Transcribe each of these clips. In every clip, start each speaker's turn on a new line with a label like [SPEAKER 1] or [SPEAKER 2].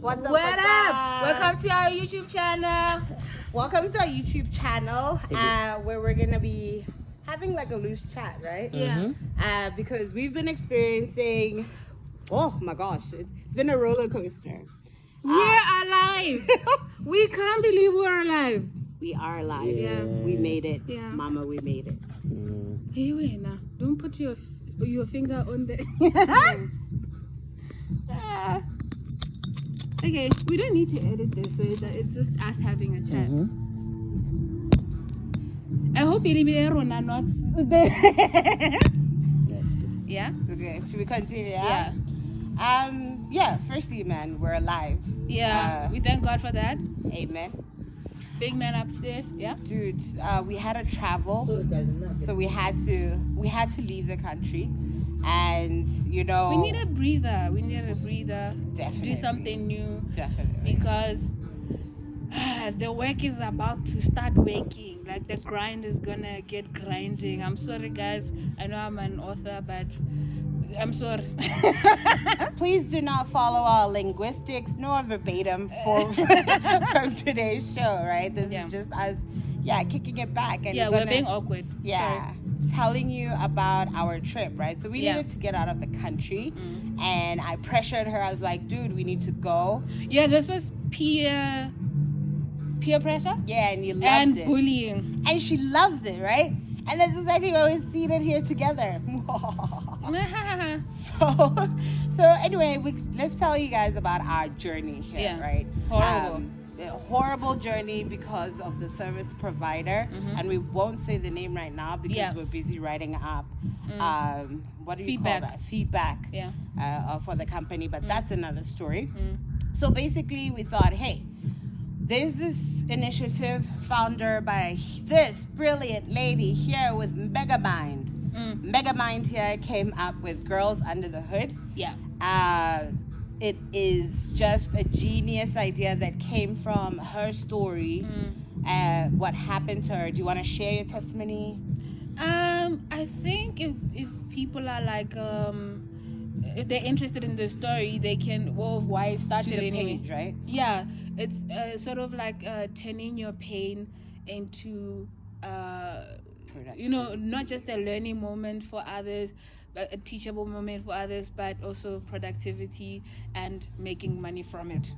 [SPEAKER 1] What's up?
[SPEAKER 2] What up? Welcome to our YouTube channel.
[SPEAKER 1] Welcome to our YouTube channel, where we're gonna be having like a loose chat, right?
[SPEAKER 2] Yeah.
[SPEAKER 1] Because we've been experiencing, oh my gosh, it's been a roller coaster.
[SPEAKER 2] We're alive. We can't believe we're alive.
[SPEAKER 1] We are alive.
[SPEAKER 2] Yeah.
[SPEAKER 1] We made it.
[SPEAKER 2] Yeah.
[SPEAKER 1] Mama, we made it.
[SPEAKER 2] Hey, wait now. Don't put your finger on the. Okay, we don't need to edit this, so it's just us having a chat. I hope it will not. Yeah.
[SPEAKER 1] Okay, should we continue?
[SPEAKER 2] Yeah.
[SPEAKER 1] Yeah. Firstly, man, we're alive.
[SPEAKER 2] Yeah. We thank God for that.
[SPEAKER 1] Amen.
[SPEAKER 2] Big man upstairs. Yeah.
[SPEAKER 1] Dude, we had to travel, so we had to leave the country, and
[SPEAKER 2] We need a breather.
[SPEAKER 1] Definitely.
[SPEAKER 2] Do something new.
[SPEAKER 1] Definitely.
[SPEAKER 2] Because the work is about to start working. Like the grind is gonna get grinding. I'm sorry, guys. I know I'm an author, but I'm sorry.
[SPEAKER 1] Please do not follow our linguistics nor verbatim from today's show, right? This is just us, kicking it back. And
[SPEAKER 2] we're being awkward.
[SPEAKER 1] Yeah.
[SPEAKER 2] Sorry.
[SPEAKER 1] Telling you about our trip, right? So we needed to get out of the country, and I pressured her. I was like, dude, we need to go.
[SPEAKER 2] Yeah, this was peer pressure.
[SPEAKER 1] Yeah, and you loved it.
[SPEAKER 2] Bullying.
[SPEAKER 1] And she loves it, right? And that's exactly why we're seated here together. So anyway, let's tell you guys about our journey here, right?
[SPEAKER 2] Horrible.
[SPEAKER 1] A horrible journey because of the service provider, and we won't say the name right now because we're busy writing up what do you call that? Feedback for the company, but that's another story. So basically we thought, hey, there's this initiative founder by this brilliant lady here with Megamind. Megamind here came up with Girls Under the Hood. It is just a genius idea that came from her story. What happened to her. Do you want to share your testimony?
[SPEAKER 2] I think if people are like if they're interested in the story, they can why it started
[SPEAKER 1] to the
[SPEAKER 2] anyway.
[SPEAKER 1] Page, right?
[SPEAKER 2] Yeah, it's sort of like turning your pain into not just a learning moment for others, a teachable moment for others, but also productivity and making money from it.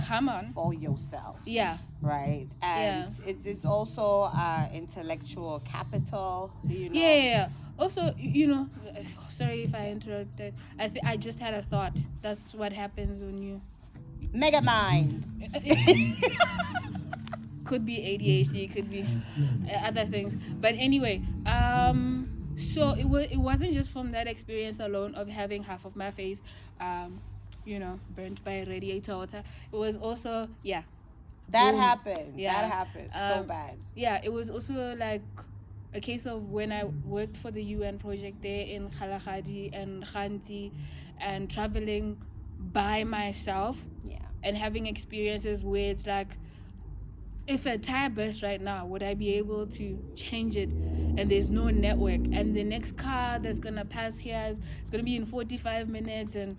[SPEAKER 2] Come on.
[SPEAKER 1] For yourself.
[SPEAKER 2] Yeah.
[SPEAKER 1] Right. And it's also intellectual capital,
[SPEAKER 2] Yeah. Also, sorry if I interrupted. I just had a thought. That's what happens when you...
[SPEAKER 1] Megamind.
[SPEAKER 2] Could be ADHD, could be other things. But anyway, so it wasn't just from that experience alone of having half of my face burnt by radiator water. It was also
[SPEAKER 1] that happened. That happened so bad.
[SPEAKER 2] Yeah, it was also like a case of when I worked for the UN project there in Kgalagadi and Khanti, and traveling by myself and having experiences where it's like, if a tire bursts right now, would I be able to change it? And there's no network. And the next car that's going to pass here is going to be in 45 minutes. And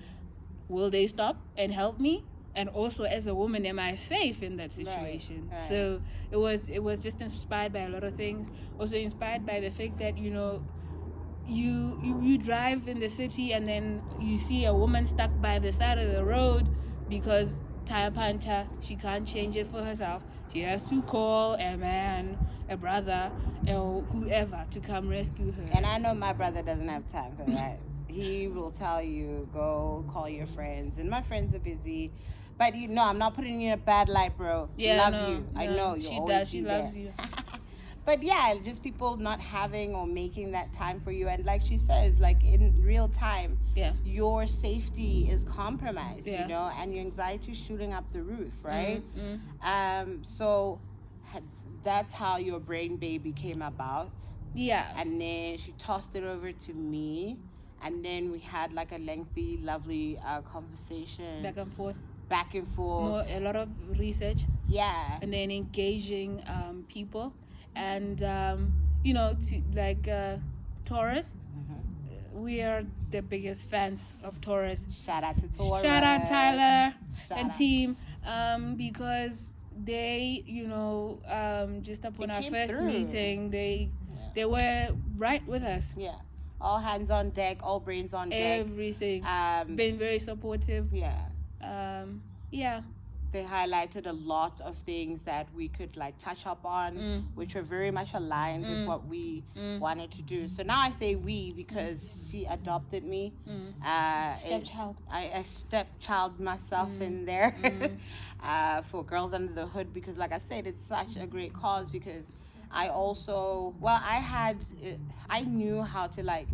[SPEAKER 2] will they stop and help me? And also, as a woman, am I safe in that situation?
[SPEAKER 1] Right.
[SPEAKER 2] So it was just inspired by a lot of things. Also inspired by the fact that, you drive in the city and then you see a woman stuck by the side of the road because tire puncture, she can't change it for herself. She has to call a man, a brother, or whoever to come rescue her.
[SPEAKER 1] And I know my brother doesn't have time for that. He will tell you, go call your friends. And my friends are busy. But I'm not putting you in a bad light, bro.
[SPEAKER 2] Yeah,
[SPEAKER 1] love you. I know you.
[SPEAKER 2] She does. She loves you.
[SPEAKER 1] But just people not having or making that time for you. And like she says, like in real time, your safety is compromised, and your anxiety is shooting up the roof, right? So that's how your brain baby came about. Yeah. And then she tossed it over to me. And then we had like a lengthy, lovely conversation. Back and forth.
[SPEAKER 2] A lot of research.
[SPEAKER 1] Yeah.
[SPEAKER 2] And then engaging people. And, Taurus, we are the biggest fans of Taurus.
[SPEAKER 1] Shout out to Taurus.
[SPEAKER 2] Shout out Tyler. and team, because they, just upon our first meeting, they were right with us.
[SPEAKER 1] Yeah. All hands on deck, all brains on deck.
[SPEAKER 2] Everything. Been very supportive.
[SPEAKER 1] Yeah.
[SPEAKER 2] Yeah.
[SPEAKER 1] They highlighted a lot of things that we could like touch up on, which were very much aligned with what we wanted to do. So now I say we because she adopted me.
[SPEAKER 2] Stepchild.
[SPEAKER 1] I stepchild myself in there for Girls Under the Hood, because like I said, it's such a great cause, because I also, I knew how to like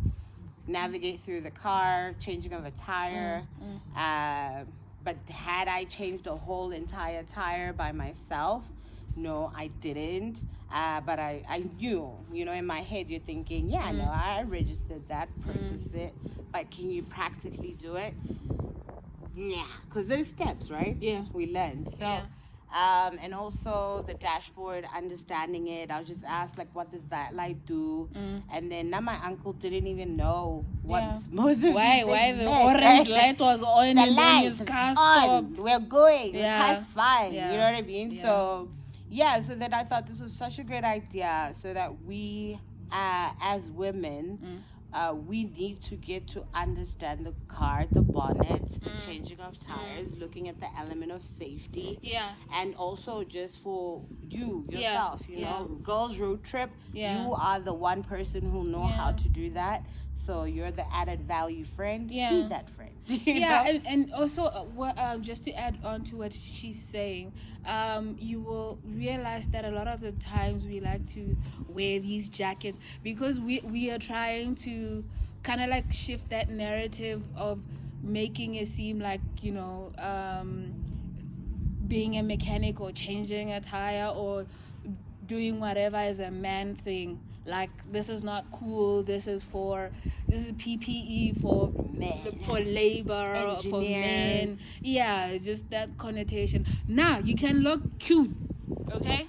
[SPEAKER 1] navigate through the car, changing of a tire, but had I changed a whole entire tire by myself? No, I didn't. But I knew, in my head, you're thinking, no, I registered that, process it. But can you practically do it? Yeah, because there's steps, right?
[SPEAKER 2] Yeah.
[SPEAKER 1] We learned. So, and also the dashboard, understanding it. I was just asked, like, what does that light do? And then now my uncle didn't even know what most of
[SPEAKER 2] why the orange light was on, and then his car stopped.
[SPEAKER 1] We're going. The car's fine. You know what I mean? So then I thought this was such a great idea, so that we, as women, we need to get to understand the car, the bonnets, the changing of tires, looking at the element of safety.
[SPEAKER 2] Yeah.
[SPEAKER 1] And also just for yourself, girls road trip, you are the one person who know how to do that. So you're the added value friend. Be that friend. You know?
[SPEAKER 2] And also just to add on to what she's saying, you will realize that a lot of the times we like to wear these jackets because we are trying to kind of like shift that narrative of making it seem like, being a mechanic or changing a tire or doing whatever is a man thing. Like, this is not cool. This is PPE for men, for labor, engineers. For men. Yeah, it's just that connotation. Now you can look cute, okay?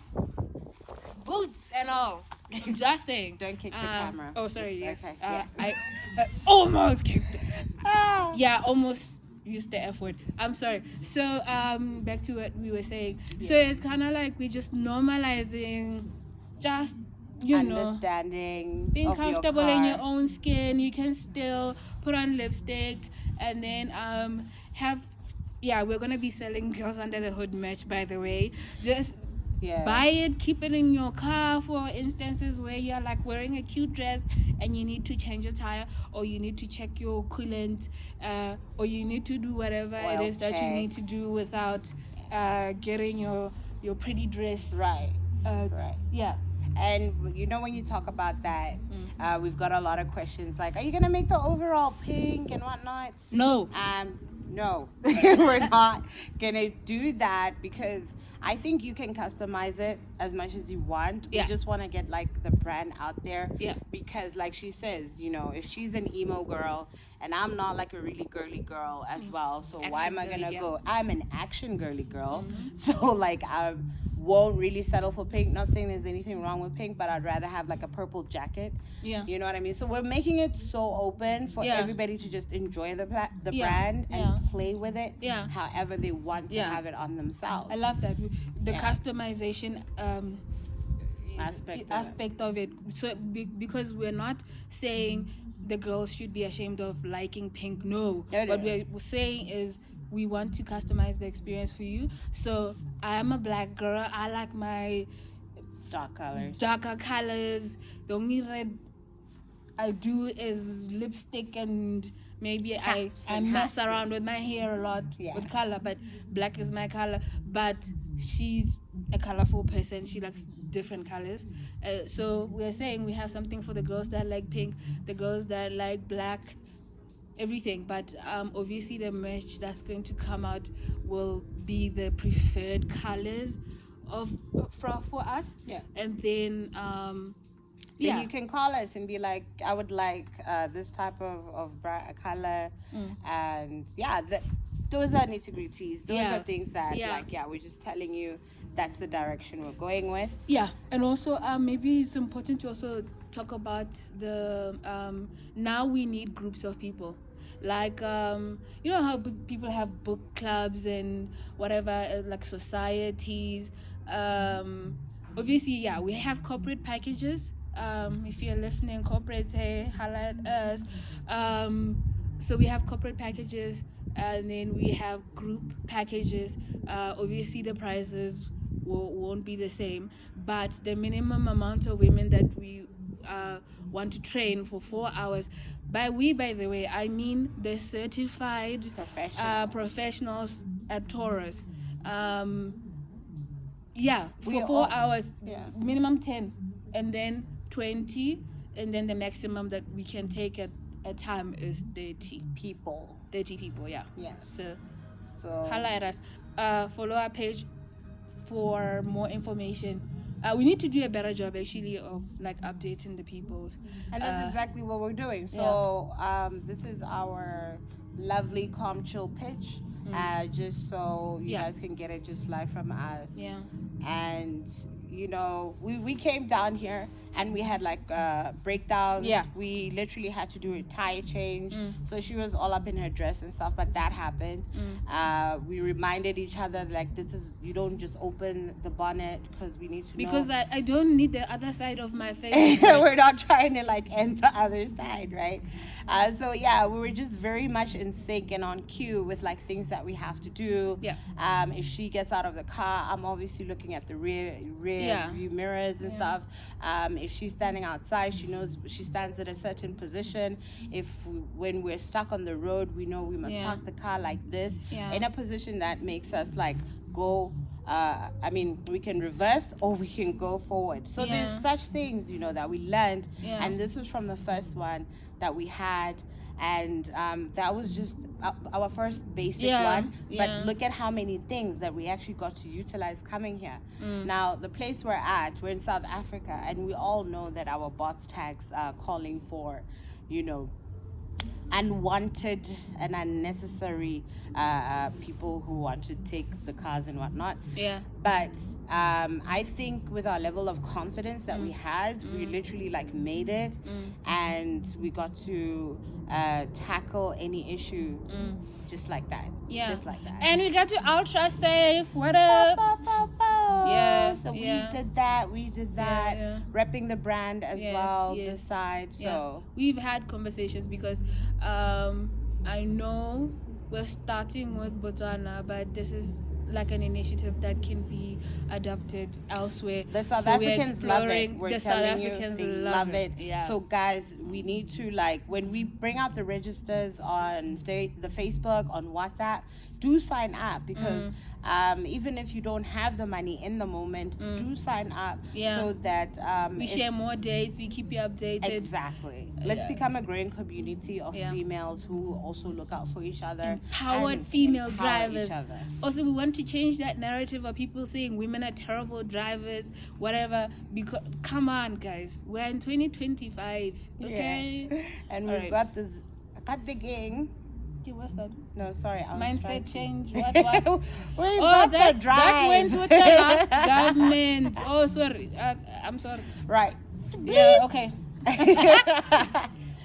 [SPEAKER 2] Boots and all. I'm just saying.
[SPEAKER 1] Don't kick the camera.
[SPEAKER 2] Oh, sorry. Yes.
[SPEAKER 1] Okay.
[SPEAKER 2] I almost kicked it. Yeah, almost used the F word. I'm sorry. So back to what we were saying. Yeah. So it's kind of like we're just normalizing just
[SPEAKER 1] understanding,
[SPEAKER 2] being comfortable
[SPEAKER 1] your
[SPEAKER 2] in your own skin. You can still put on lipstick and then we're gonna be selling Girls Under the Hood merch, by the way. Just buy it, keep it in your car for instances where you're like wearing a cute dress and you need to change your tire, or you need to check your coolant, or you need to do whatever oil it is checks that you need to do without getting your pretty dress
[SPEAKER 1] right.
[SPEAKER 2] Yeah.
[SPEAKER 1] And when you talk about that, we've got a lot of questions like, are you gonna make the overall pink and whatnot?
[SPEAKER 2] No.
[SPEAKER 1] No, we're not gonna do that, because I think you can customize it as much as you want. We just want to get like the brand out there. Yeah. Because like she says, if she's an emo girl and I'm not like a really girly girl as well, so action why am I gonna go? I'm an action girly girl, so like I won't really settle for pink. Not saying there's anything wrong with pink, but I'd rather have like a purple jacket. Yeah. You know what I mean? So we're making it so open for everybody to just enjoy the brand and play with it however they want to have it on themselves.
[SPEAKER 2] I love that. The customization aspect of it. So because we're not saying the girls should be ashamed of liking pink. No. What we're saying is we want to customize the experience for you. So I am a black girl. I like my darker colors. The only red I do is lipstick, and maybe I mess around with my hair a lot with color, but black is my color. But she's a colorful person. She likes different colors. So we're saying we have something for the girls that like pink, the girls that like black, everything. But obviously the merch that's going to come out will be the preferred colors for us. Yeah. And then
[SPEAKER 1] then you can call us and be like, I would like this type of bright color. And those are nitty-gritties. Those are things that we're just telling you that's the direction we're going with.
[SPEAKER 2] Yeah. And also maybe it's important to also talk about the now we need groups of people. like you know how people have book clubs and whatever, like societies. Obviously, yeah, we have corporate packages. If you're listening, corporate, hey, holla at us. So we have corporate packages, and then we have group packages. Obviously, the prices won't be the same, but the minimum amount of women that we want to train for 4 hours. By the way, I mean the certified professionals at Taurus. For 4 hours, minimum 10, and then 20, and then the maximum that we can take at a time is 30 people. 30 people, yeah. So holla at us. Follow our page for more information. We need to do a better job actually of like updating the peoples,
[SPEAKER 1] and that's exactly what we're doing. So this is our lovely calm chill pitch, just so you guys can get it just live from us. And you know, we came down here and we had like breakdowns. We literally had to do a tie change. So she was all up in her dress and stuff, but that happened. We reminded each other like, you don't just open the bonnet because we need to
[SPEAKER 2] because
[SPEAKER 1] know.
[SPEAKER 2] I don't need the other side of my face.
[SPEAKER 1] We're not trying to like end the other side, right? So yeah, we were just very much in sync and on cue with like things that we have to do. If she gets out of the car, I'm obviously looking at the rear view mirrors and stuff. If she's standing outside, she knows she stands at a certain position. When we're stuck on the road, we know we must park the car like this in a position that makes us like go. We can reverse or we can go forward. So there's such things, you know, that we learned, and this was from the first one that we had, and that was just our first basic one. But look at how many things that we actually got to utilize coming here. Now the place we're in South Africa, and we all know that our bots tags are calling for, you know, unwanted and unnecessary people who want to take the cars and whatnot. But I think with our level of confidence that we had, we literally like made it, and we got to tackle any issue just like that. Just like that.
[SPEAKER 2] And we got to ultra safe. What up?
[SPEAKER 1] So we did that. Repping the brand as well, this side. So
[SPEAKER 2] we've had conversations because I know we're starting with Botswana, but this is like an initiative that can be adopted elsewhere.
[SPEAKER 1] The South Africans love it. We're telling you, they love it. So guys, we need to, like, when we bring out the registers on the Facebook, on WhatsApp, do sign up, because even if you don't have the money in the moment, do sign up so that
[SPEAKER 2] we share more dates, we keep you updated.
[SPEAKER 1] Exactly. Let's become a growing community of females who also look out for each other.
[SPEAKER 2] Empowered female drivers. Also, we want to change that narrative of people saying women are terrible drivers, whatever. Because come on, guys, we're in 2025, okay?
[SPEAKER 1] And we've got this. Cut the gang.
[SPEAKER 2] What's that?
[SPEAKER 1] No, sorry.
[SPEAKER 2] Mindset change. What?
[SPEAKER 1] That
[SPEAKER 2] went with the last government. Oh, sorry. I'm sorry.
[SPEAKER 1] Right.
[SPEAKER 2] Yeah. Okay.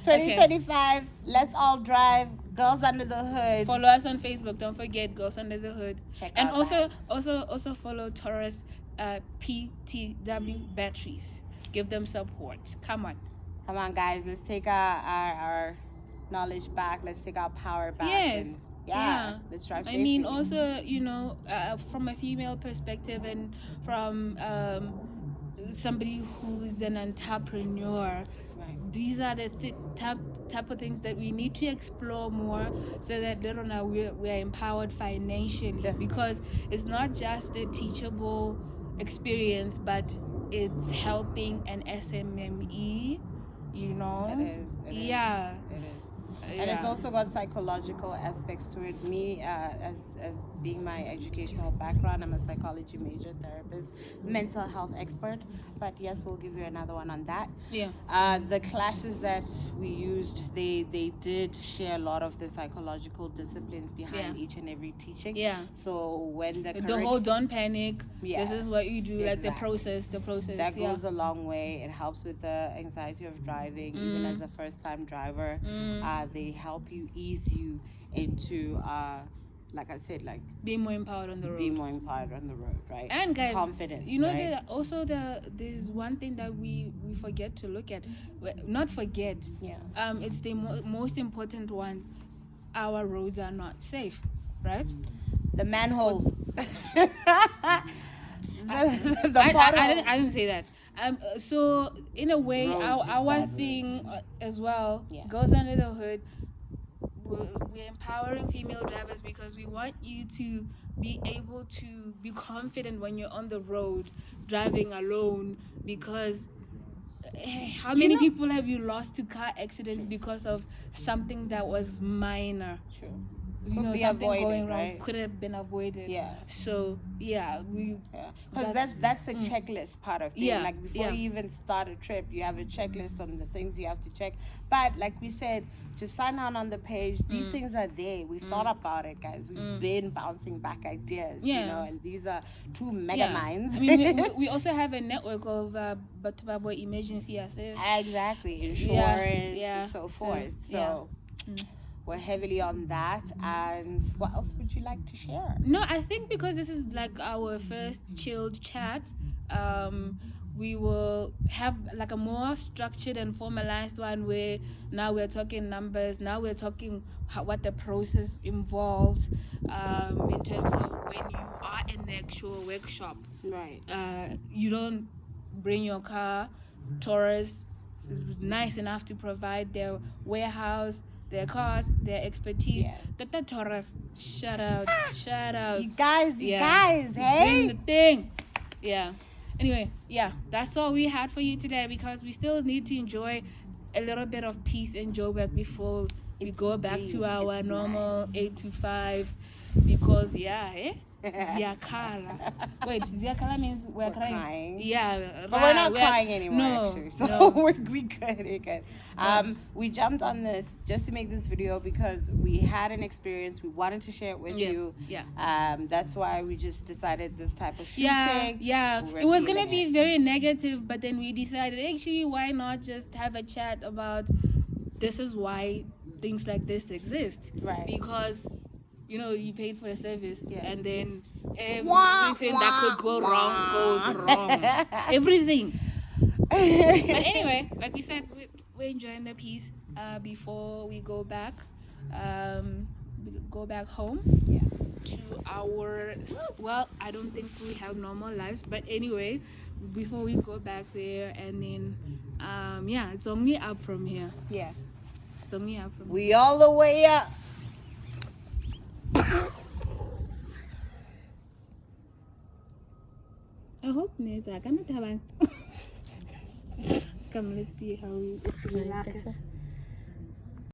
[SPEAKER 1] 2025. Let's all drive. Girls Under the Hood.
[SPEAKER 2] Follow us on Facebook. Don't forget Girls Under the Hood.
[SPEAKER 1] Check
[SPEAKER 2] and
[SPEAKER 1] out
[SPEAKER 2] also follow Taurus PTW Batteries. Give them support. Come on,
[SPEAKER 1] guys. Let's take our knowledge back. Let's take our power back.
[SPEAKER 2] Yes.
[SPEAKER 1] And, let's drive safely.
[SPEAKER 2] I mean, also, you know, from a female perspective and from somebody who's an entrepreneur, these are the type of things that we need to explore more, so that later on we are empowered financially. Because it's not just a teachable experience, but it's helping an SMME, you know.
[SPEAKER 1] It is. And it's also got psychological aspects to it. Me, as being my educational background, I'm a psychology major, therapist, mental health expert. But yes, we'll give you another one on that. The classes that we used, they did share a lot of the psychological disciplines behind each and every teaching. So when the
[SPEAKER 2] whole don't panic. This is what you do. Like the process.
[SPEAKER 1] That goes a long way. It helps with the anxiety of driving, even as a first-time driver. they help you, ease you into like I said, like
[SPEAKER 2] being more empowered on the road.
[SPEAKER 1] Right?
[SPEAKER 2] And guys,
[SPEAKER 1] confidence.
[SPEAKER 2] You know,
[SPEAKER 1] right?
[SPEAKER 2] there's one thing that we forget to look at. Not forget.
[SPEAKER 1] Yeah.
[SPEAKER 2] It's the most important one. Our roads are not safe, right?
[SPEAKER 1] The manholes.
[SPEAKER 2] I didn't say that. So in a way, our thing as well goes under the hood. We're empowering female drivers because we want you to be able to be confident when you're on the road driving alone, because how many people have you lost to car accidents because of something that was minor?
[SPEAKER 1] True.
[SPEAKER 2] Something avoided, going wrong, right? Could have been avoided.
[SPEAKER 1] Yeah.
[SPEAKER 2] So
[SPEAKER 1] because that's the checklist part of things. Like before you even start a trip, you have a checklist on the things you have to check. But like we said, just sign on the page. These things are there. We've thought about it, guys. We've been bouncing back ideas. You know, and these are two mega minds.
[SPEAKER 2] I mean, we also have a network of emergency assist.
[SPEAKER 1] Exactly, insurance, and so forth. So. We're heavily on that. And what else would you like to share?
[SPEAKER 2] No, I think because this is like our first chilled chat, we will have like a more structured and formalized one where now we're talking numbers, now we're talking what the process involves in terms of when you are in the actual workshop.
[SPEAKER 1] Right.
[SPEAKER 2] You don't bring your car. Taurus is nice enough to provide their warehouse, their cars, their expertise. Tata Taurus, shout out.
[SPEAKER 1] You guys, hey?
[SPEAKER 2] Doing the thing. Yeah. Anyway, that's all we had for you today, because we still need to enjoy a little bit of peace in Joburg before we go back to our normal 8 to 5, because Ziakala. Wait, Ziakala means we're crying. Yeah,
[SPEAKER 1] but we're not crying anymore, actually. So we're good. We jumped on this just to make this video because we had an experience. We wanted to share it with you. That's why we just decided this type of shooting.
[SPEAKER 2] It was gonna be very negative, but then we decided, actually, why not just have a chat about this is why things like this exist,
[SPEAKER 1] right?
[SPEAKER 2] Because you paid for the service, and then everything that could go wrong goes wrong. Everything. But anyway, like we said, we're enjoying the peace before we go back. Home. To our. Well, I don't think we have normal lives, but anyway, before we go back there, and then it's only up from here. It's only up from.
[SPEAKER 1] We all the way up.
[SPEAKER 2] I hope Neza. Come, let's see how we